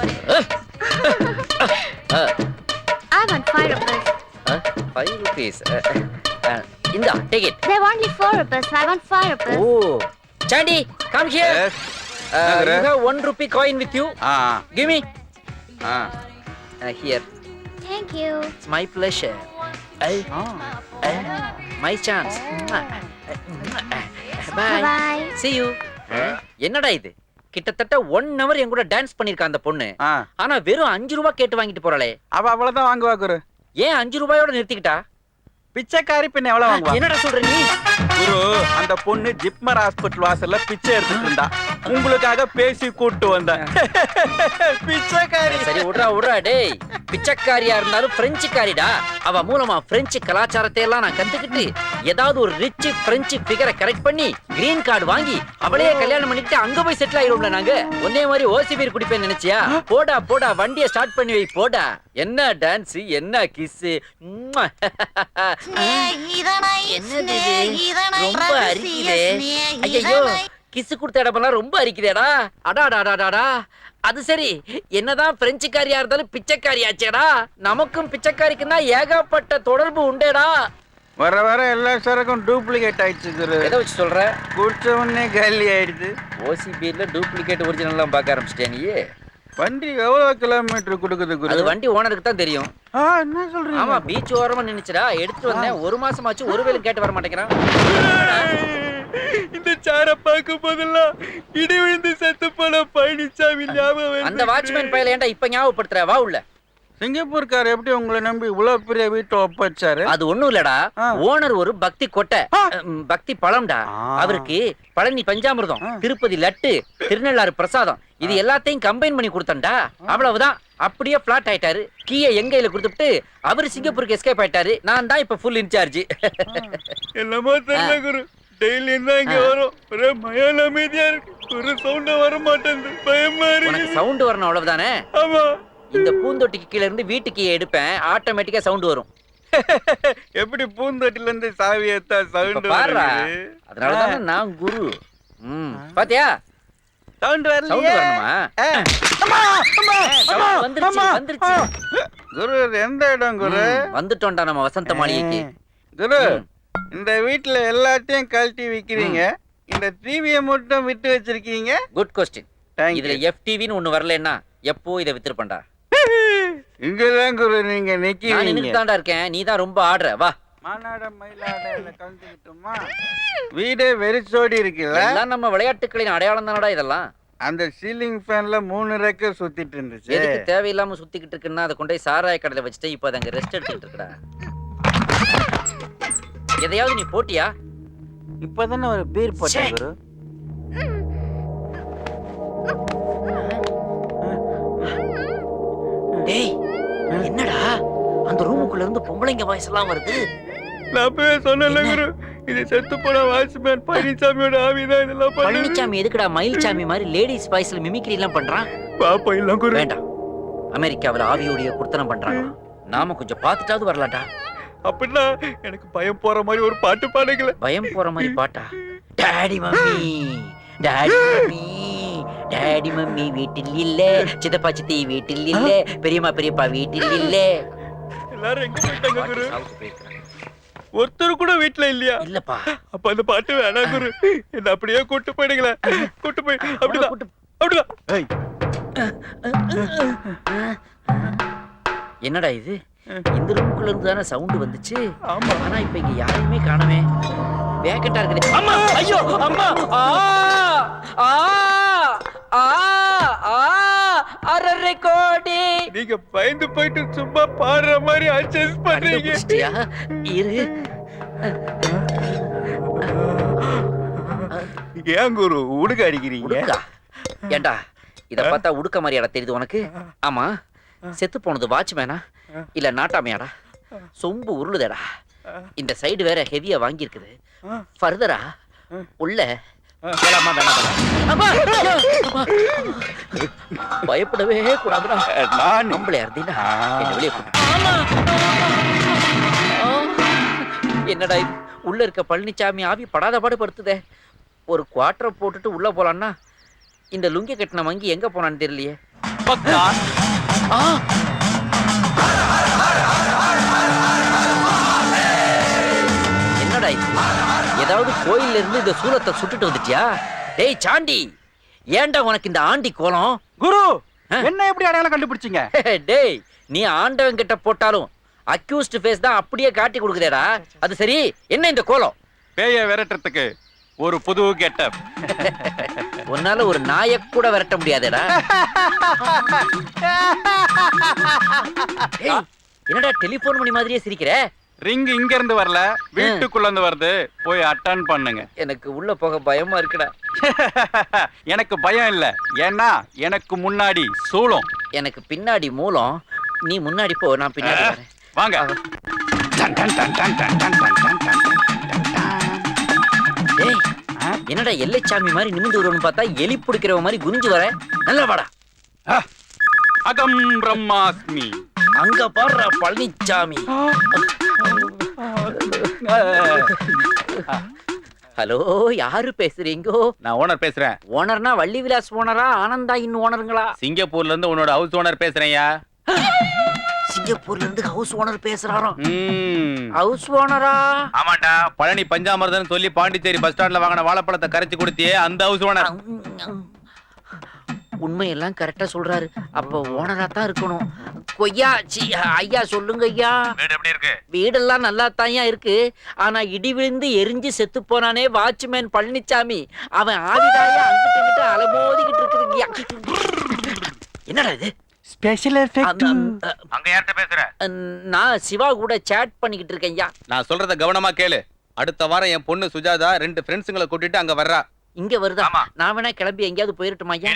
sorry. I want 5 rupees. 5 rupees. Inda, take it. They want only 4 rupees. I want 5 rupees. Oh, Chandy, come here. Yes. You have 1 rupee coin with you. Give me. Here. Thank you. It's my pleasure. My chance. Bye. Bye. See you. என்னடா இது? கிட்டத்தட்ட 1 hour என் கூட dance பண்ணிருக்கா அந்த பொண்ணு. ஆனா வெறும் 5 ரூபாய் கேட்டு வாங்கிட்டு போறாளே. அவ அவ்வளவுதான் வாங்குவா குரு. ஏன் 5 ரூபாயோட நிறுத்திக்கிட்டா? பிச்சைக்காரி பெண் எவ்வளவு வாங்குவா? என்னடா சொல்ற நீ? குரு, அந்த பொண்ணு ஜிப்மர் ஹாஸ்பிடல் வாசல்ல பிச்சை எடுத்துட்டு இருந்தா. உங்களுக்காக பேசி கூட்டு வந்தேன். பிச்சைக்காரி. சரி விடுறா டேய். பிச்சைக்காரியா இருந்தாலும் பிரெஞ்சுக்காரிடா. அவ மூலமா பிரெஞ்சு கலாச்சாரத்தை எல்லாம் நான் கத்துக்கிட்டு ஏதாவது ஒரு ரிச் பிரெஞ்சு ஃபிகரை கரெக்ட் பண்ணி கிரீன் கார்டு வாங்கி அவளையே கல்யாணம் பண்ணிட்டு அங்க போய் செட்டில் ஆயிரும்ல நாங்க. ஒன்னே மாதிரி ஓசி பீர் குடிப்பேன்னு நினைச்சியா? போடா வண்டியை ஸ்டார்ட் பண்ணி வை போடா. என்ன டான்ஸ், என்ன கிஸ். என்னது ரொம்ப அரிக்குதே. ஐயோ, கிஸ் கொடுத்த இடமெல்லாம் ரொம்ப அரிக்குதேடா. அடாடாடாடாடா. அது சரி, என்னதான் பிரெஞ்சுக்காரியா இருந்தாலும் பிச்சைக்காரியாச்சேடா. நமக்கும் பிச்சைக்காரிக்கும் தான் ஏகப்பட்ட தொடர்பு உண்டேடா. வர எல்லா சரக்கும் டூப்ளிகேட் ஆயிடுச்சு குரு. எதை வச்சு சொல்ற? குடிச்ச உடனே காலி ஆயிடுது. ஓசி பீர்ல டூப்ளிகேட் ஒரிஜினல்லாம் பார்க்க ஆரம்பிச்சிட்டே நீ. வண்டி எவ்வளவு கிலோமீட்டர் கொடுக்குது குரு? அது வண்டி ஓனருக்கு தான் தெரியும். என்ன சொல்றீங்க? ஆமா, பீச் ஓரமா நின்னுச்சுடா. எடுத்துட்டு வந்தேன். 1 மாசமாச்சு ஒரு வேளை கேட்டு வர மாட்டேங்கிறான். இந்த சார பார்க்கும் போதெல்லாம் இடி விழுந்து செத்து போன பழனிசாமி ஞாபகம். அந்த வாட்ச்மேன் பையல ஏன்டா இப்ப ஞாபகப்படுத்துற? வா உள்ள. சிங்கப்பூர்கார் எப்படி உங்களை நம்பி இவ்வளவு பெரிய வீட்டை ஒப்பச்சாரு? அது ஒண்ணும் இல்லடா. ஓனர் ஒரு பக்தி கொட்டை, பக்தி பழம்டா. அவருக்கு பழனி பஞ்சாமிர்தம், திருப்பதி லட்டு, திருநள்ளாறு பிரசாதம் இது எல்லாத்தையும் கம்பைன் பண்ணி கொடுத்தண்டா. அவ்வளவுதான். அப்படியே பிளாட் ஆயிட்டாரு. கீயை எங்கையில கொடுத்துட்டு அவரு சிங்கப்பூருக்கு எஸ்கேப் ஆயிட்டாரு. நான் தான் இப்ப ஃபுல் இன்சார்ஜ். என்னமோ தெரியல குரு. டெய்லி தான் இங்க வரும். ஒரே மயான அமைதியா இருக்கு. ஒரு சவுண்ட் வர மாட்டேங்குது. பயமா இருக்கு. உனக்கு சவுண்ட் வரணும் அவ்வளவுதானே? ஆமா. இந்த பூந்தொட்டிக்கு கீழ இருந்து வீட்டுக்கு எடுப்பேன். ஆட்டோமேட்டிக்கா சவுண்ட் வரும். எப்படி பூந்தொட்டில இருந்து சாவி ஏத்தா சவுண்ட் பாருடா. அதனாலதான் நான் குரு. பாத்தியா? சவுண்ட் வரல. சவுண்ட் வரணுமா? வந்துருச்சு. குரு எந்த இடம் குரு? வந்துட்டோம்டா நம்ம வசந்த மாளிகைக்கு. குரு, இந்த வீட்ல எல்லாத்தையும் கழட்டி விக்கிறீங்க. இந்த டிவியை மட்டும் விட்டு வச்சிருக்கீங்க. Good question. இதுல எஃப்டிவின்னு ஒன்னு வரலன்னா எப்போ இத வித்துறப்பண்டா. இங்கதான் குரு நீங்க நிக்கிறீங்க. நான் நின்னுதான்டா இருக்கேன். நீ தான் ரொம்ப ஆடுற. வா. மானாட மயிலாடல கலந்துக்கிட்டோமா? வீடே வெறிச்சோடி இருக்குல்ல. எல்லாம் நம்ம விளையாட்டுகளின் அடையாளம் தானடா இதெல்லாம். அந்த சீலிங் ஃபேன்ல 3 ரெக்க சுத்திட்டு இருந்துச்சு. எதுக்கு தேவையில்லாம சுத்திக்கிட்டு இருக்குன்னா அதை கொண்டு போய் சாராய கடையில வச்சுட்டு இப்போ அங்க ரெஸ்ட் எடுத்துக்கிட்டு இருக்கடா. எதையாவது நீ போட்டியா? இப்பதானே ஒரு பீர் போட்டேன் குரு. டேய், என்னடா அந்த ரூமுக்குள்ள இருந்து பொம்பளைங்க வாய்ஸ் எல்லாம் வருது? நான் போய் சொன்னல குரு, இது செத்து போன வாட்ச்மேன் பழனிசாமியோட ஆவிதான் இதெல்லாம் பண்ணுது. பழனிசாமி எதுக்குடா மயில்சாமி மாதிரி லேடிஸ் வாய்ஸ்ல மிமிக்ரி எல்லாம் பண்றான்? பாப்பா இல்ல குரு. வேண்டாம். அமெரிக்காவுல ஆவியோடைய குர்த்தனம் பண்றாங்க. நாம கொஞ்சம் பார்த்துட்டாவது வரலாம்டா. அப்படின்னா எனக்கு பயம் போற மாதிரி ஒரு பாட்டு பாடுங்கள. பயம் போற மாதிரி பாட்டா? Daddy mummy, daddy mummy, daddy mummy வீட்டில் இல்ல, சித்தப்பா சித்தி வீட்டில் இல்ல, பெரியம்மா பெரியப்பா வீட்டில் இல்ல. எல்லாரும் எங்க போயிட்டாங்க குரு? ஒருத்தர் கூட வீட்ல இல்லையா? இல்லப்பா. அப்ப அந்த பாட்டு வேணாம் குரு. என்ன அப்படியே கூட்டு போயிடுங்களே. கூட்டு போய் அப்படிதான் அப்படிதான். என்னடா இது? இந்த ரூமுக்குள்ள இருந்து தானே சவுண்ட் வந்துச்சு. ஆமா. ஆனா இப்ப இங்க யாருமே காணோமே. வேகண்டா இருக்குது. அம்மா, ஐயோ, அம்மா. ஆ ஆ ஆ அரரே கோடி. நீங்க பயந்து போயிட்டு சும்மா பாடுற மாதிரி அட்ஜஸ்ட் பண்றீங்க. இரு. ஏன் குரு உடுக்க அடிக்கிறீங்க? ஏண்டா இத பார்த்தா உடுக்க மாதிரியாடா தெரியுது உனக்கு? ஆமா, செத்து போனது வாட்ச்மேனா இல்ல நாட்டாமையாடா? சொம்பு உருளுதேடா. இந்த சைடு வேற ஹெவியா வாங்கி இருக்குது. ஃபர்தரா உள்ள வேணாமா வேணாமா. பயப்படவே கூடாதுடா. நான் நம்மளே இருந்தீனா வெளியே. என்னடா இது? உள்ள இருக்க பழனிசாமி ஆவி படாத பாடு படுத்துதே. ஒரு குவார்டரை போட்டுட்டு உள்ள போலான்னா இந்த லுங்கி கட்டின வங்கி எங்க போனான்னு தெரியலையே. பக்கா என்னடா இது? ஏதாவது கோயில்ல இருந்து இந்த சூலத்தை சுட்டுட்டு வந்துட்டியா? டேய் சாண்டி, ஏன்டா உனக்கு இந்த ஆண்டி கோலம்? குரு ஆ? என்ன எப்படி அடையாளம் கண்டுபிடிச்சீங்க? டேய், நீ ஆண்டவன் கிட்ட போட்டாலும் அக்யூஸ்ட் ஃபேஸ் தான் அப்படியே காட்டி கொடுக்குதேடா. அது சரி, என்ன இந்த கோலம்? பேய விரட்டுறதுக்கு ஒரு புது கெட்டப். உன்னால ஒரு நாயை கூட விரட்ட முடியாதேடா. ஏய், என்னடா டெலிபோன் மணி மாதிரியே சிரிக்கிற? ரிங் இங்க இருந்து வரல, வீட்டுக்குள்ள இருந்து வருது. போய் அட்டன் பண்ணுங்க. எனக்கு உள்ள போக பயமா இருக்குடா. எனக்கு பயம் இல்ல, ஏன்னா எனக்கு முன்னாடி சூளம். எனக்கு பின்னாடி மூலம். நீ முன்னாடி போ, நான் பின்னாடி வரேன். வாங்க. டேய், என்னடா எல்லைச்சாமி மாதிரி நிமிந்து வருவன்னு பார்த்தா எலி பிடிக்கிறவ மாதிரி குனிஞ்சு வர. நல்லா வாடா. அகம் பிரம்மாஸ்மி. அங்க பாடுறா பழனிச்சாமி. ஹலோ, யாரு பேசுறீங்கோ? நான் ஓனர் பேசுறேன். ஓனர்னா வள்ளி விலாஸ் ஓனரா, ஆனந்தா இன் ஓனருங்களா? சிங்கப்பூர்ல இருந்து உன்னோட ஹவுஸ் ஓனர் பேசுறேன்யா. சிங்கப்பூர்ல இருந்து ஹவுஸ் ஓனர் பேசுறாராம். ஹவுஸ் ஓனரா? ஆமாண்டா, பழனி பஞ்சாமிர்தம் சொல்லி பாண்டிச்சேரி பஸ் ஸ்டாண்ட்ல வாங்கின வாழைப்பழத்தை கரைச்சு கொடுத்தியே அந்த ஹவுஸ் ஓனர். உண்மையெல்லாம் கரெக்டா சொல்றாரு. அப்ப ஓனரா தான் இருக்கணும். கொய்யா ஐயா சொல்லுங்க ஐயா. வீடு எப்படி இருக்கு? வீடெல்லாம் நல்லா தாயா இருக்கு. ஆனா இடி விழுந்து எரிஞ்சு செத்து போனானே வாட்ச்மேன் பழனிச்சாமி, அவன் ஆவிதாயா அங்கிட்டு இங்கிட்டு அலமோதிக்கிட்டு இருக்குதுங்கய்யா. என்னடா இது? Special effect. அங்க யார்கிட்ட பேசுற? நான் சிவா கூட சேட் பண்ணிக்கிட்டு இருக்கேன் ஐயா. நான் சொல்றத கவனமா கேளு. அடுத்த வாரம் என் பொண்ணு சுஜாதா 2 ஃப்ரெண்ட்ஸுங்களை கூட்டிட்டு அங்க வர்றா. இங்க வருதா? நான் வேணா கிளம்பி எங்கேயாவது போயிருட்டுமா ஐயா?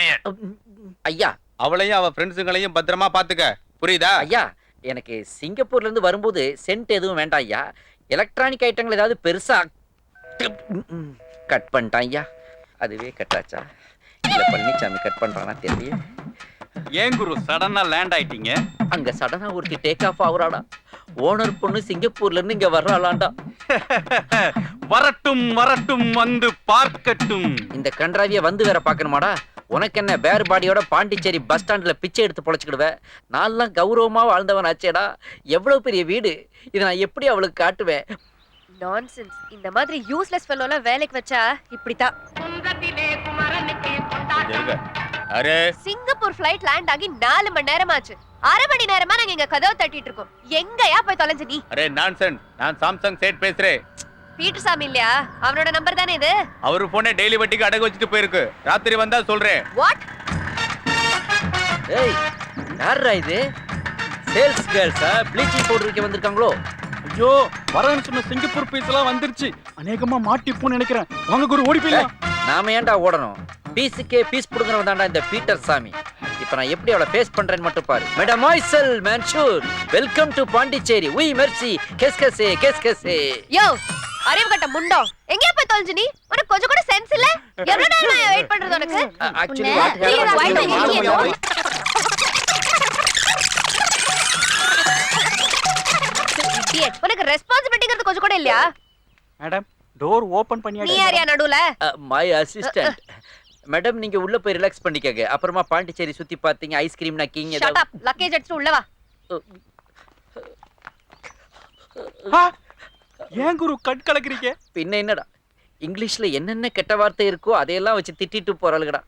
ஐயா, அவளையும் அவ ஃப்ரெண்ட்ஸுங்களையும் பத்திரமா பாத்துக்க, புரியுதா? ஐயா, எனக்கு சிங்கப்பூர்ல இருந்து வரும்போது சென்ட் எதுவும் வேண்டாம் ஐயா. எலக்ட்ரானிக் ஐட்டங்கள் ஏதாவது பெருசா கட் பண்ணிட்டான் ஐயா. அதுவே கட்டாச்சா இல்ல பழனிச்சாமி கட் பண்றானா தெரியல. ஏன் குரு சடனா லேண்ட் ஆயிட்டீங்க? அங்க சடனா ஒருத்தி டேக் ஆஃப் ஆகுறாடா. ஓனர் பொண்ணு சிங்கப்பூர்ல இருந்து இங்க வர்றாளாண்டா. வரட்டும் வரட்டும் வந்து பார்க்கட்டும். இந்த கன்றாவிய வந்து வேற பாக்கணுமாடா? உனக்கு என்ன பேர் பாடியோட பாண்டிச்சேரி பஸ் ஸ்டாண்ட்ல பிச்சை எடுத்து பொழைச்சுக்கிடுவேன். நான்லாம் கௌரவமா வாழ்ந்தவன் ஆச்சேடா. எவ்வளவு பெரிய வீடு, இதை நான் எப்படி அவளுக்கு காட்டுவேன்? நான்சென்ஸ். இந்த மாதிரி யூஸ்லெஸ் ஃபெல்லோலாம் வேலைக்கு வச்சா இப்படிதான். அரே, சிங்கப்பூர் ஃளைட் லேண்ட் ஆகி 4 மணி நேரமாச்சு. 1/2 மணி நேரமா நாங்க இங்க கதவு தட்டிட்டு இருக்கோம். எங்கயா போய் தொலைஞ்ச நீ? Array nonsense. நான் சாம்சங் சேட் பேசுறேன். பீட்டர் சாமி இல்லையா? அவனோட நம்பர் தானே இது? அவரு போனே டெய்லி வட்டிக்கு அடகு வச்சுட்டு போயிருக்கு. ராத்திரி வந்தா சொல்றேன். வாட்? ஏய், யாரா இது? சேல்ஸ் கேர்ள்ஸா? ப்ளீச்சிங் பவுடர் விக்க வந்திருக்காங்களோ? ஐயோ, வரேன்னு சொன்ன சிங்கப்பூர் பீஸ் எல்லாம் வந்துருச்சு. அநேகமா மாட்டிப்போன்னு நினைக்கிறேன். வாங்க குரு, ஓடி போயிடலாம். நாம ஏன்டா ஓடணும்? பீஸுக்கே பீஸ் புடுங்கறவன் தான்டா இந்த பீட்டர் சாமி. இப்ப நான் எப்படி அவளை ஃபேஸ் பண்றேன்னு மட்டும் பாரு. Madam Michelle Mansoor, welcome to Pondicherry. oui merci, qu'est-ce que c'est? யோ, அறிவு கட்ட முண்டோ, எங்கயா போய் தொலைஞ்ச நீ? உனக்கு கொஞ்சம் கூட சென்ஸ் இல்ல? எவ்வளவு நேரம் நான் வெயிட் பண்றது உனக்கு? Actually உன்னை- what Please, why happened? not you know? Idiot. உனக்கு ரெஸ்பான்சிபிலிட்டிங்கிறது கொஞ்சம் கூட இல்லையா? மேடம், டோர் ஓபன் நீ பண்ணியாச்சு. யாரியா நடுவுல? my assistant. மேடம் நீங்க உள்ள போய் ரிலாக்ஸ் பண்ணிக்கங்க. அப்புறமா பாண்டிச்சேரி சுத்தி பாத்தீங்க, ஐஸ்கிரீம் நக்கிங்க Shut ஏதாவது. up. லக்கேஜ் எடுத்து உள்ள வா. ஏன் குரு கட் கலக்குறீங்க? பின்ன என்னடா, இங்கிலீஷ்ல என்னென்ன கெட்ட வார்த்தை இருக்கோ அதையெல்லாம் வச்சு திட்டிட்டு போறாளுங்கடா.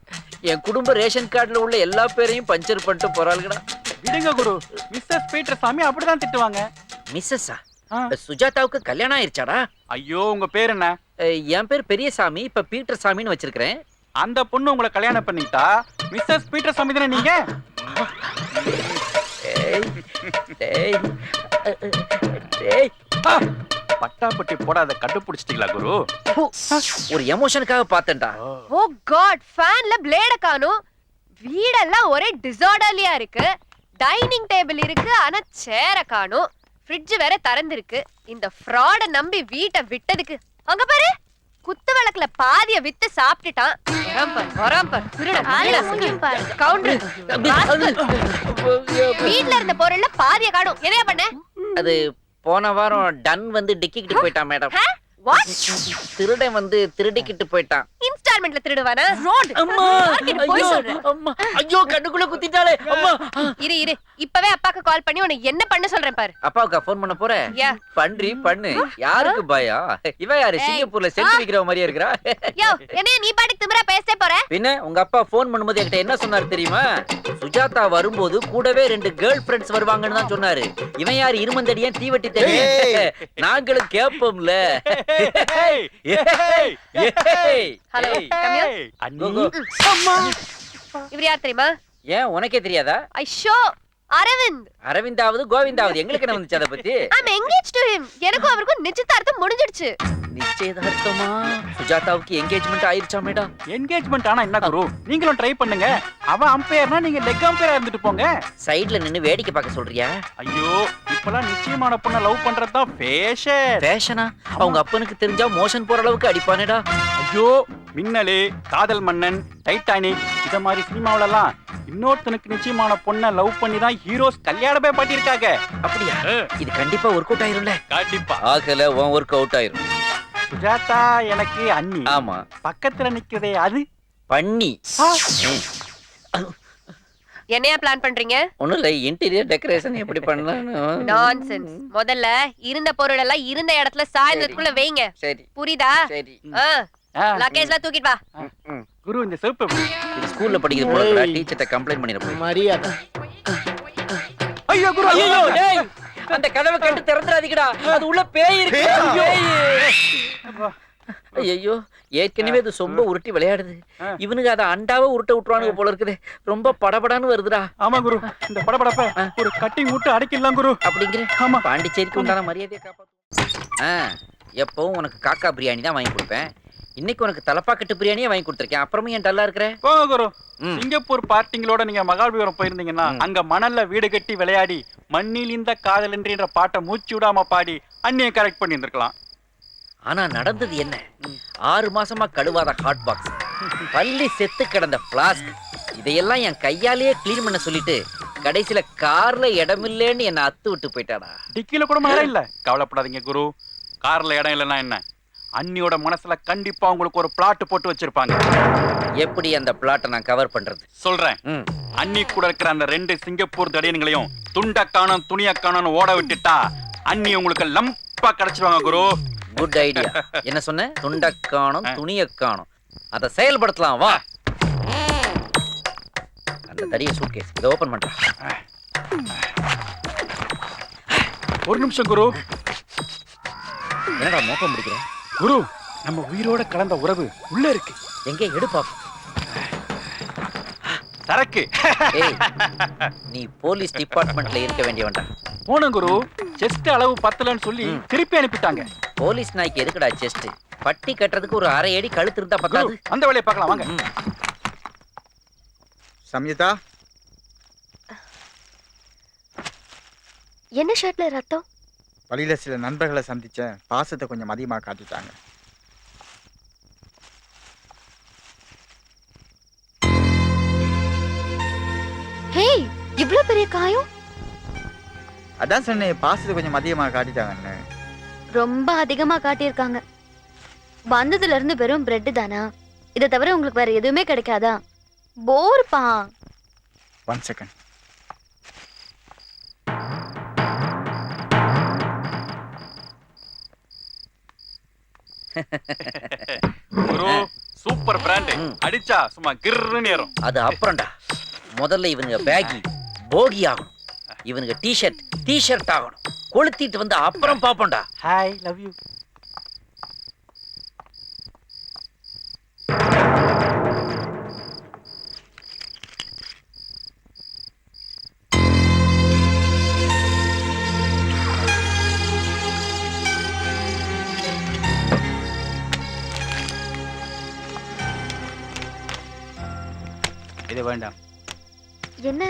என் குடும்ப ரேஷன் கார்டுல உள்ள எல்லா பேரையும் பஞ்சர் பண்ணிட்டு போறாளுங்கடா. விடுங்க குரு, மிஸ்ஸஸ் பீட்டர் சாமி அப்படிதான் திட்டுவாங்க. மிஸ்ஸஸா? ஆ. சுஜாதாவுக்கு கல்யாணம் ஆயிருச்சாடா? ஐயோ, உங்க பேர் என்ன? என் பேர் பெரியசாமி, இப்ப பீட்டர் சாமின்னு வச்சிருக்கிறேன். அந்த பொண்ணு உங்களை கல்யாணம் பண்ணிட்டா மிஸ்ஸஸ் பீட்டர் சாமி தானே நீங்க? டேய், டேய், டேய். பட்டாப்பட்டி போடாத கண்டுபிடிச்சிட்டீங்களா குரு? ஒரு எமோஷனுக்காக பார்த்தேன்டா. ஓ காட், ஃபேன்ல பிளேட காணோம். வீடெல்லாம் ஒரே டிசார்டர்லியா இருக்கு. டைனிங் டேபிள் இருக்கு, ஆனா சேர காணோம். ஃப்ரிட்ஜ் வேற திறந்திருக்கு. இந்த ஃப்ராட நம்பி வீட்டை விட்டதுக்கு அங்க பாரு, குத்து விளக்குல பாதிய வித்து சாப்பிட்டுட்டான். வராம்பர் கவுண்டர். வீட்ல இருந்த பொருள்ல பாதிய காணோம். என்னையா பண்ண? அது போன வாரம் டன் வந்து டிக்கிக்கிட்டு போயிட்டான் மேடம். வாட்? திருடன் வந்து திருடிக்கிட்டு போயிட்டான். இன்ஸ்டால் டிபார்ட்மெண்ட்ல திருடுவானா? அம்மா யார்கிட்ட போய் ஐயோ, சொல்ற? அம்மா ஐயோ கண்ணுக்குள்ள குத்திட்டாளே அம்மா. இரு இப்பவே அப்பாக்கு கால் பண்ணி உன்னை என்ன பண்ண சொல்றேன் பாரு. அப்பாவுக்கு ஃபோன் பண்ண போற? யா. பண்றி பண்ணு. யாருக்கு பயம்? இவ யாரு சிங்கப்பூர்ல செல்ஃபி விக்கிற மாதிரியா இருக்கறா? யோ என்னைய நீ பாட்டுக்கு திமிரா பேசவே போற? பின்ன உங்க அப்பா ஃபோன் பண்ணும்போது என்கிட்ட என்ன சொன்னாரு தெரியுமா? சுஜாதா வரும்போது கூடவே 2 கேர்ள் ஃப்ரெண்ட்ஸ் வருவாங்கன்னு தான் சொன்னாரு. இவன் யாரு இருமந்தடியன் தீவட்டி தடி? நாங்களும் கேப்போம்ல. ஹலோ இவர் யார் தெரியுமா? ஏன் உனக்கே தெரியாதா? ஐயோ அரவிந்த். அரவிந்தாவது கோவிந்தாவது எங்களுக்கு என்ன வந்துச்சு அத பத்தி? I'm engaged to him. எனக்கும் அவருக்கும் நிச்சயதார்த்தம் முடிஞ்சிடுச்சு. நிச்சயதார்த்தமா? சுஜாதாவுக்கு என்கேஜ்மெண்ட் ஆயிருச்சா மேடம்? என்கேஜ்மெண்ட் ஆனா என்ன குரு, நீங்களும் ட்ரை பண்ணுங்க. அவன் அம்பையர்னா நீங்க லெக் அம்பையரா இருந்துட்டு போங்க. சைடுல நின்னு வேடிக்கை பார்க்க சொல்றியா? ஐயோ இப்பலாம் நிச்சயமான பொண்ண லவ் பண்றதுதான் ஃபேஷன். ஃபேஷனா? அவங்க அப்பனுக்கு தெரிஞ்சா மோஷன் போற அளவுக்கு அடிப்பானேடா. ஐயோ மின்னலு, காதல் மன்னன், டைட்டானிக் இத மாதிரி சினிமாவுல எல்லாம் இன்னொருத்தனுக்கு நிச்சயமான பொண்ண லவ் பண்ணி தான் ஹீரோஸ் கல்யாணமே பண்ணிருக்காங்க. அப்படியா? இது கண்டிப்பா ஒர்க் அவுட் ஆயிரும்ல? கண்டிப்பா. ஆகல உன் ஒர்க் அவுட் ஆயிரும். சுஜாதா எனக்கு அண்ணி. ஆமா. பக்கத்துல நிக்கிறதே அது பண்ணி. என்னையா பிளான் பண்றீங்க? ஒண்ணும் இல்ல, இன்டீரியர் டெக்கரேஷன் எப்படி பண்ணலாம்னு. நான்சென்ஸ். முதல்ல இருந்த பொருள் எல்லாம் இருந்த இடத்துல சாயந்தரத்துக்குள்ள வைங்க. சரி புரியுதா? சரி. லக்கேஜ்லாம் தூக்கிட்டு வா. குரு இந்த செருப்பு இது ஸ்கூல்ல படிக்கிறது போல இருக்கா? டீச்சர்ட்ட கம்ப்ளைண்ட் பண்ணிரப்போ. மரியாதை. ஐயோ குரு ஐயோ டேய், அந்த கதவை கட்டு திறந்துறாதீங்கடா. அது உள்ள பேய் இருக்கு. பேய். ஐயோ ஏற்கனவே இது சொம்ப உருட்டி விளையாடுது. இவனுக்கு அத அண்டாவை உருட்ட விட்டுறானுங்க போல இருக்குது. ரொம்ப படபடான்னு வருதுடா. ஆமா குரு, இந்த படபடப்ப ஒரு கட்டிங் விட்டு அடக்கிடலாம் குரு. அப்படிங்கிற ஆமா. பாண்டிச்சேரிக்கு உண்டான மரியாதையை காப்பாத்து. எப்பவும் உனக்கு காக்கா பிரியாணி தான் வாங்கி கொடுப்பேன். இன்னைக்கு உனக்கு தலப்பாக்கட்டு பிரியாணியே வாங்கி கொடுத்துருக்கேன். அப்புறமும் ஏன் டல்லா இருக்கிற? போங்க குரு. சிங்கப்பூர் பார்ட்டிங்களோட நீங்க மகாபலிபுரம் போயிருந்தீங்கன்னா அங்க மணல்ல வீடு கட்டி விளையாடி மண்ணில் இந்த காதலன்றின்ற பாட்டை மூச்சு விடாம பாடி அண்ணியை கரெக்ட் பண்ணி இருந்திருக்கலாம். ஆனா நடந்தது என்ன? 6 மாசமா கழுவாத ஹாட் பாக்ஸ், பள்ளி செத்து கிடந்த பிளாஸ்க், இதையெல்லாம் என் கையாலேயே கிளீன் பண்ண சொல்லிட்டு கடைசியில கார்ல இடமில்லேன்னு என்ன அத்து விட்டு போயிட்டாடா. டிக்கில கூட இடம் இல்ல. கவலைப்படாதீங்க குரு, கார்ல இடம் இல்லைன்னா என்ன, அண்ணியோட மனசுல கண்டிப்பா உங்களுக்கு ஒரு பிளாட் போட்டு வச்சிருப்பாங்க. எப்படி அந்த பிளாட்டை நான் கவர் பண்றது? சொல்றேன். அண்ணி கூட இருக்கிற அந்த 2 சிங்கப்பூர் தடியன்களையும் துண்டக்கானம் துணியக்கானு ஓட விட்டுட்டா அண்ணி உங்களுக்கு லம்பா கிடைச்சிருவாங்க குரு. Good idea. என்ன சொன்ன? துண்டக்கானம் துணியக்கானம். அதை செயல்படுத்தலாம் வா. அந்த தடிய சூட்கேஸ் இதை ஓபன் பண்றா. ஒரு நிமிஷம் குரு. என்னடா மோப்பம் பிடிக்கிற? குரு, நம்ம உயிரோட கலந்த உறவு உள்ள இருக்கு. எங்கே எடுப்பா. சரக்கு. ஏய், நீ போலீஸ் டிபார்ட்மெண்ட்ல இருக்க வேண்டியவன்டா. போன குரு, செஸ்ட் அளவு பத்தலன்னு சொல்லி திருப்பி அனுப்பிட்டாங்க. போலீஸ் நாய்க்கு எதுக்குடா செஸ்ட்? பட்டி கட்டுறதுக்கு ஒரு அரை அடி கழுத்து இருந்தா பத்தாது. அந்த வேலையை பார்க்கலாம் வாங்க. சம்யுதா, என்ன ஷர்ட்ல ரத்தம்? வழியில சில நண்பர்களை சந்திச்சேன். பாசத்தை கொஞ்சம் அதிகமா காட்டிட்டாங்க. ஹேய், இவ்ளோ பெரிய காயம்? அதான் சொன்னேன், பாசத்தை கொஞ்சம் அதிகமா காட்டிட்டாங்கன்னு. ரொம்ப அதிகமா காட்டியிருக்காங்க. வந்ததுல இருந்து வெறும் பிரெட் தானா? இதை தவிர உங்களுக்கு வேற எதுவுமே கிடைக்காதா? போர்ப்பா. 1 செகண்ட். குரு, சூப்பர் பிராண்ட். அடிச்சா சும்மா கிர்ன்னு ஏறும். அது அப்புறம்டா. முதல்ல இவனுங்க பேகி போகி ஆகணும். இவனுங்க டி-ஷர்ட் ஆகணும். கொளுத்திட்டு வந்து அப்புறம் பாப்போம்டா. Hi, love you. இது வேண்டாம். என்ன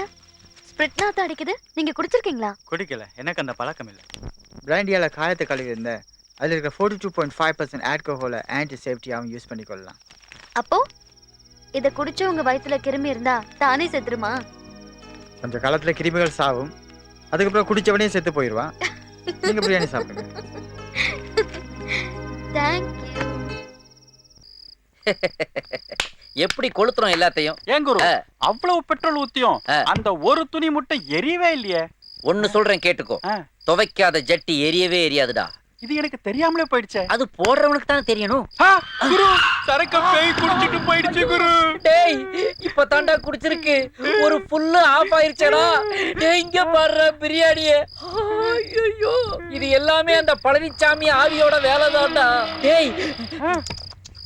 ஸ்பிரிட் நாத்தம் அடிக்குது? நீங்க குடிச்சிருக்கீங்களா? குடிக்கல, எனக்கு அந்த பழக்கம் இல்லை. பிராண்டியால காயத்தை கழுவி இருந்தேன். அதில் இருக்க 42.5% ஆல்கஹாலை ஆன்டி சேஃப்டியாகவும் யூஸ் பண்ணிக்கொள்ளலாம். அப்போ இதை குடிச்சு உங்க வயித்துல கிருமி இருந்தா தானே செத்துருமா? கொஞ்சம் காலத்துல கிருமிகள் சாவும். அதுக்கப்புறம் குடிச்சவனே செத்து போயிடுவான். நீங்க பிரியாணி சாப்பிடுங்க. தேங்க்யூ. எப்படி கொளுத்துறோம் எல்லாத்தையும். ஏன் குரு அவ்வளவு பெட்ரோல் ஊத்தியும் அந்த ஒரு துணி முட்டை எரியவே இல்லையே. ஒன்னு சொல்றேன் கேட்டுக்கோ. துவைக்காத ஜட்டி எரியவே எரியாதுடா. இது எனக்கு தெரியாமலே போயிடுச்சே. அது போடுறவனுக்கு தானே தெரியணும். குரு சரக்க பேய் குடிச்சிட்டு போயிடுச்சு குரு. டேய் இப்ப தாண்டா குடிச்சிருக்கு. ஒரு ஃபுல்லு ஆஃப் ஆயிருச்சேடா. டேய் இங்க பாருடா பிரியாணியே. ஐயோ இது எல்லாமே அந்த பழனிச்சாமி ஆவியோட வேலை தான்டா. டேய்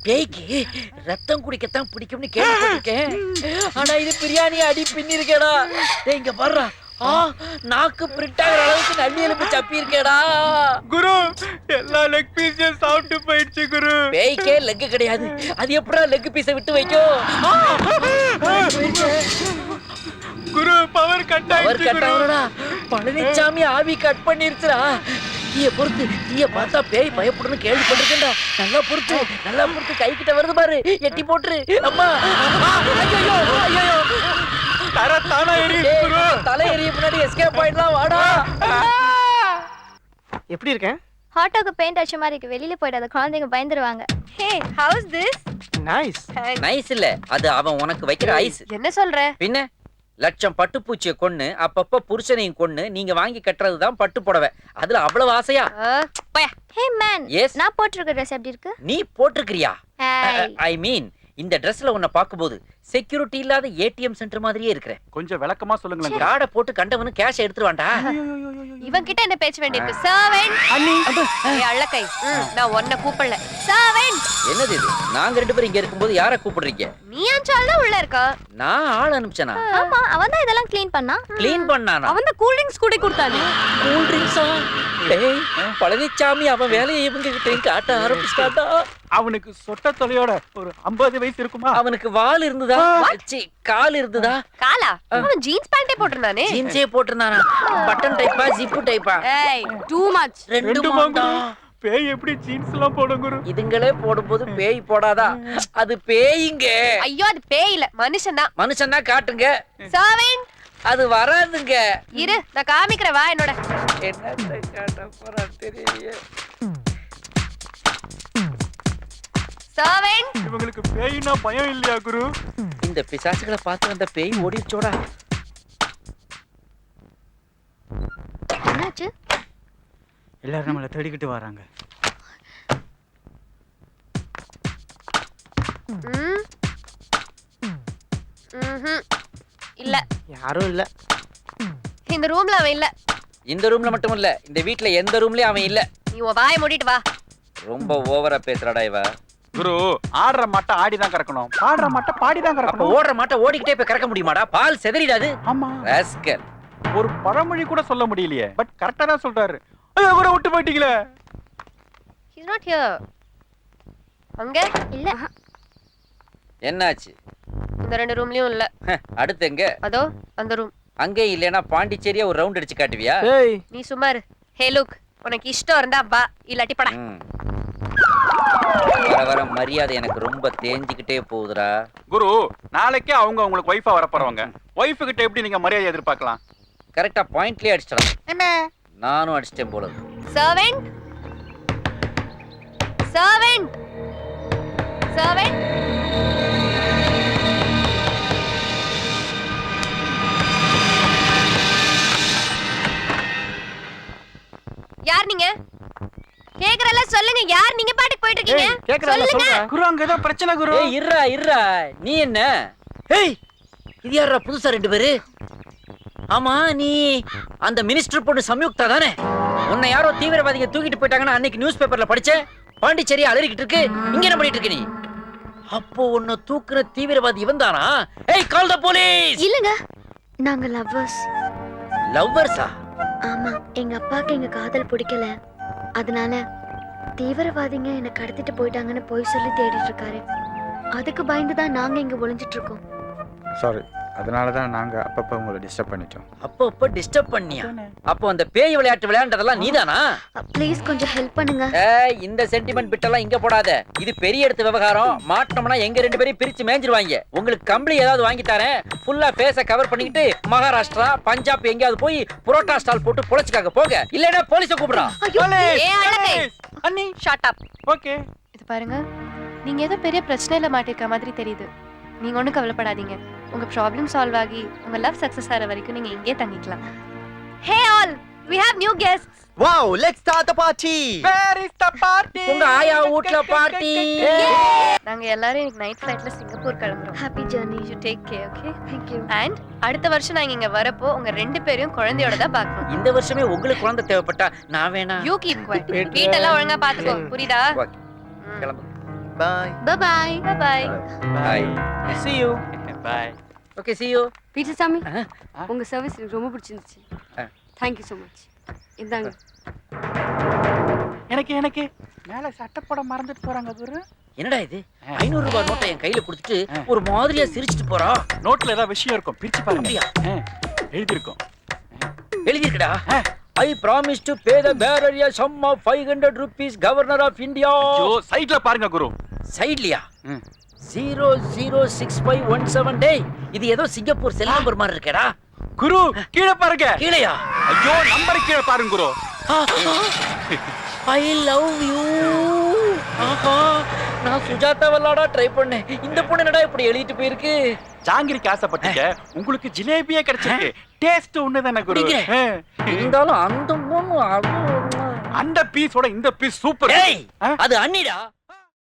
பேய்க்கு ரத்தம் குடிக்கத்தான் பிடிக்கும்னு கேள்விப்பட்டிருக்கேன். ஆனா இது பிரியாணி அடி பின்னி இருக்கேடா. டேய் இங்க பாருடா. நாக்கு பிரிண்ட் ஆகிற அளவுக்கு நல்லி எலும்பு சப்பி இருக்கேடா. குரு எல்லா லெக் பீஸையும் சாப்பிட்டு போயிடுச்சு குரு. பேய்க்கே லெக் கிடையாது. அது எப்படா லெக் பீஸை விட்டு வைக்கும்? குரு பவர் கட் ஆயிடுச்சுடா. பழனிச்சாமி ஆவி கட் பண்ணிருச்சுடா. தீய பொறுத்து தீய பார்த்தா பேய் பயப்படுன்னு கேள்விப்பட்டிருக்கேன்டா. நல்லா பொறுத்து கை கிட்ட வருது பாரு. எட்டி போட்டுரு. அம்மா ஐயோ ஐயோ தலை எரிய முன்னாடி எஸ்கேப் ஆயிடலாம். வாடா. எப்படி இருக்கேன்? ஆட்டோக்கு பெயிண்ட் அடிச்ச மாதிரி இருக்கு. வெளியில போயிடாத, குழந்தைங்க பயந்துருவாங்க. ஹே ஹவுஸ் திஸ்? நைஸ். நைஸ் இல்ல, அது அவன் உனக்கு வைக்கிற ஐஸ். என்ன சொல்ற? பின்ன லட்சம் பட்டுப்பூச்சியை கொன்னு அப்பப்ப புருஷனையும் கொன்னு நீங்க வாங்கி கட்டுறதுதான் பட்டு புடவை. அதுல அவ்வளவு ஆசையா? ஹே மேன், எஸ் நான் போட்டிருக்க ட்ரெஸ் எப்படி இருக்கு? நீ போட்டிருக்கிறியா? ஹாய். ஐ மீன் இந்த ட்ரெஸ்ல உன்னை பாக்கும்போது செக்யூரிட்டி இல்லாத ஏடிஎம் சென்டர் மாதிரியே இருக்கிற. கொஞ்சம் விளக்கமா சொல்லுங்களேன். கார்டை போட்டு கண்டவனு கேஷ் எடுத்துருவான்டா. இவன் கிட்ட என்ன பேச்சு வேண்டியிருக்கு? சர்வெண்ட் அண்ணி அள்ளக்கை. நான் உன்னை கூப்பிடல. சர்வெண்ட். என்னது இது? நாங்க ரெண்டு பேரும் இங்க இருக்கும்போது யாரை கூப்பிடுறீங்க? நீ அஞ்சால உள்ள இருக்கா? நான் ஆள் அனுப்பிச்சனா? ஆமா, அவன் தான் இதெல்லாம் க்ளீன் பண்ணா. க்ளீன் பண்ணானா? அவன் தான் கூல் ட்ரிங்க்ஸ் கூட கொடுத்தானே. கூல் ட்ரிங்க்ஸா? டேய் பழனிச்சாமி அவன் வேலையை இவங்க கிட்ட காட்ட ஆரம்பிச்சிட்டாடா. அவனுக்கு சொட்ட தொலையோட ஒரு 50 வயசு இருக்குமா? அவனுக்கு வால் இருந்ததா? கால் இருந்ததா? காலா? அவன் ஜீன்ஸ் பேண்டே போட்டுறானே. ஜீன்ஸே போட்டுறானா? பட்டன் டைப்பா ஜிப்பு டைப்பா? ஏய் டூ மச். ரெண்டுமா? பேய் எப்படி ஜீன்ஸ் எல்லாம் போடும் குரு? இதுங்களே போடும்போது பேய் போடாதா? அது பேய்ங்க. ஐயோ அது பேய் இல்ல, மனுஷன்தான். மனுஷன்னா காட்டுங்க. சர்வெண்ட். அது வராதுங்க. இரு நான் காமிக்கிறேன், வா என்னோட. என்னத்தை காட்ட போறா தெரியலையே. சர்வெண்ட். இவங்களுக்கு பேய்னா பயம் இல்லையா குரு? இந்த பிசாசுகளை பார்த்து அந்த பேய் ஓடிச்சோடா. என்னாச்சு? எல்லாரும் நம்மளை தேடிக்கிட்டு வராங்க. இல்ல யாரும் இல்ல. இந்த ரூம்ல அவன் இல்ல. இந்த ரூம்ல மட்டும் இல்ல, இந்த வீட்ல எந்த ரூம்லயும் அவன் இல்ல. நீ உன் வாயை மூடிட்டு வா. ரொம்ப ஓவரா பேசுறாடா இவ. குரு ஆடுற மாட்டை ஆடிதான் கறக்கணும், பாடுற மாட்டை பாடிதான் அப்ப கறக்கணும். ஓடுற மாட்டை ஓடிக்கிட்டே போய் கறக்க முடியுமாடா? பால் செதறிடாது. ஆமா ராஸ்கல். ஒரு பழமொழி கூட சொல்ல முடியலையே, பட் கரெக்டா தான் சொல்றாரு. ஐயோ கூட விட்டு போயிட்டீங்களே. He's not here. அங்க இல்ல. என்னாச்சு? இந்த ரெண்டு ரூம்லயும் இல்ல. அடுத்து எங்க? அதோ அந்த ரூம். அங்கே இல்லனா பாண்டிச்சேரியா ஒரு ரவுண்ட் அடிச்சு காட்டுவியா? ஏய் நீ சும்மா இரு. ஹே லுக், உனக்கு இஷ்டம் இருந்தா வா, இல்லாட்டி படா. வர வர மரியாதை எனக்கு ரொம்ப தேஞ்சிக்கிட்டே போகுதுடா. குரு நாளைக்கே அவங்க உங்களுக்கு ஒய்ஃபா வர போறவங்க. ஒய்ஃப் கிட்ட எப்படி நீங்க மரியாதை எதிர்பார்க்கலாம்? கரெக்டா பாயிண்ட்லயே அடிச்சிடலாம். என்ன? நானும் அடிச்சிட்டேன் போல. Servant, servant, servant. யார் நீங்க? கேக்குறல சொல்லுங்க, யார் நீங்க? பாட்டுக்கு போயிட்டு இருக்கீங்க. கேக்குறல சொல்லுங்க. குரு அங்க ஏதோ பிரச்சனை குரு. ஏய் இருடா நீ என்ன? ஏய் இது யாரா புதுசா ரெண்டு பேரு? ஆமா நீ அந்த மினிஸ்டர் பொண்ணு சம்யுக்தா தானே? உன்னை யாரோ தீவிரவாதிங்க தூக்கிட்டு போயிட்டாங்கன்னு அன்னைக்கு நியூஸ் பேப்பர்ல படிச்சேன். பாண்டிச்சேரி அலறிக்கிட்டு இருக்கு. இங்க என்ன பண்ணிட்டு இருக்க நீ? அப்போ உன்னை தூக்குற தீவிரவாதி இவன் தானா? ஏய் கால் தி போலீஸ். இல்லங்க, நாங்க லவ்வர்ஸ். லவ்வர்ஸா? ஆமா, எங்க அப்பாக்கு எங்க காதல் பிடிக்கல. அதனால தீவிரவாதிங்க என்ன கடத்திட்டு போயிட்டாங்கன்னு போய் சொல்லி தேடிட்டு இருக்காரு. அதுக்கு பயந்துதான் நாங்க இங்க ஒளிஞ்சிட்டு இருக்கோம். சாரி, அதனால தான் நாங்கள் அப்பப்போ உங்களை டிஸ்டர்ப் பண்ணிட்டோம். அப்போ டிஸ்டர்ப் பண்ணியா? அப்போ அந்த பேய் விளையாட்டு விளையாண்டதெல்லாம் நீதானா? ப்ளீஸ் கொஞ்சம் ஹெல்ப் பண்ணுங்க. ஏய் இந்த சென்டிமெண்ட் பிட்டெல்லாம் இங்க போடாத. இது பெரிய இடத்து விவகாரம். மாட்டோம்னா எங்க ரெண்டு பேரையும் பிரிச்சு மேஞ்சிருவாங்க. உங்களுக்கு கம்பளி ஏதாவது வாங்கி தரேன். ஃபுல்லா ஃபேஸை கவர் பண்ணிக்கிட்டு மகாராஷ்டிரா பஞ்சாப் எங்கேயாவது போய் புரோட்டா ஸ்டால் போட்டு பொழைச்சுக்காக போங்க. இல்லைன்னா போலீஸை கூப்பிடுறான். ஏய் அழகை அண்ணி ஷட் அப். ஓகே. இது பாருங்க, நீங்க ஏதோ பெரிய பிரச்சனையில மாட்டிருக்க மாதிரி தெரியுது. நீங்க ஒண்ணும் கவலைப்படாதீங்க. உங்க ப்ராப்ளம் சால்வ் ஆகி உங்க லவ் சக்சஸ் ஆற வரைக்கும் நீங்க இங்கே தங்கிக்கலாம். Hey all, we have new guests. Wow, let's start the party. Where is the party? உங்க ஆயா வீட்ல பார்ட்டி. நாங்க எல்லாரும் இன்னைக்கு நைட் ஃளைட்ல சிங்கப்பூர் கிளம்புறோம். Happy journey. You take care, okay? Thank you. And அடுத்த வருஷம் நாங்க இங்க வரப்போ உங்க ரெண்டு பேரையும் குழந்தையோட தான் பார்க்கணும். இந்த வருஷமே உங்களுக்கு குழந்தை தேவைப்பட்டா நான் வேணா. You keep quiet. வீட்டெல்லாம் ஒழுங்கா பாத்துக்கோ, புரியுதா? Okay. கிளம்பு. Bye. Bye bye. Bye bye. Bye. See you. Bye. Okay, see you. Peter சாமி, ஆ? உங்க சர்வீஸ் எனக்கு ரொம்ப பிடிச்சிருந்துச்சு. ஆ. Thank you so much. இந்தாங்க. எனக்கு மேல சட்டப்பட மறந்துட்டு போறாங்க குரு. என்னடா இது 500 ரூபாய் நோட்டை என் கையில கொடுத்துட்டு ஒரு மாதிரியா சிரிச்சிட்டு போறா. நோட்ல ஏதாவது விஷயம் இருக்கும், பிரிச்சு பாருங்க. அப்படியா? எழுதி இருக்கும். எழுதிருக்கடா. I promise to pay the bearer a sum of 500 rupees, Governor of India. ஐயோ, சைடுல பாருங்க குரு. சைட்லியா? 006517. டேய், இது ஏதோ சிங்கப்பூர் செல் நம்பர் மாதிரி இருக்கேடா. குரு, கீழ பாருங்க. கீழையா? ஐயோ, நம்பர் கீழ பாருங்க குரு. I love you. ஆஹா, நான் சுஜாதா வல்லாடா ட்ரை பண்ணேன். இந்த பொண்ணு என்னடா இப்படி எழுதிட்டு போயிருக்கு? ஜாங்கிரிக்கு ஆசைப்பட்டீங்க, உங்களுக்கு ஜிலேபியே கிடைச்சிருக்கு. டேஸ்ட் ஒண்ணுதானே குரு. இருந்தாலும் அந்த பொண்ணு அந்த பீஸோட இந்த பீஸ் சூப்பர். டேய், அது அண்ணிடா.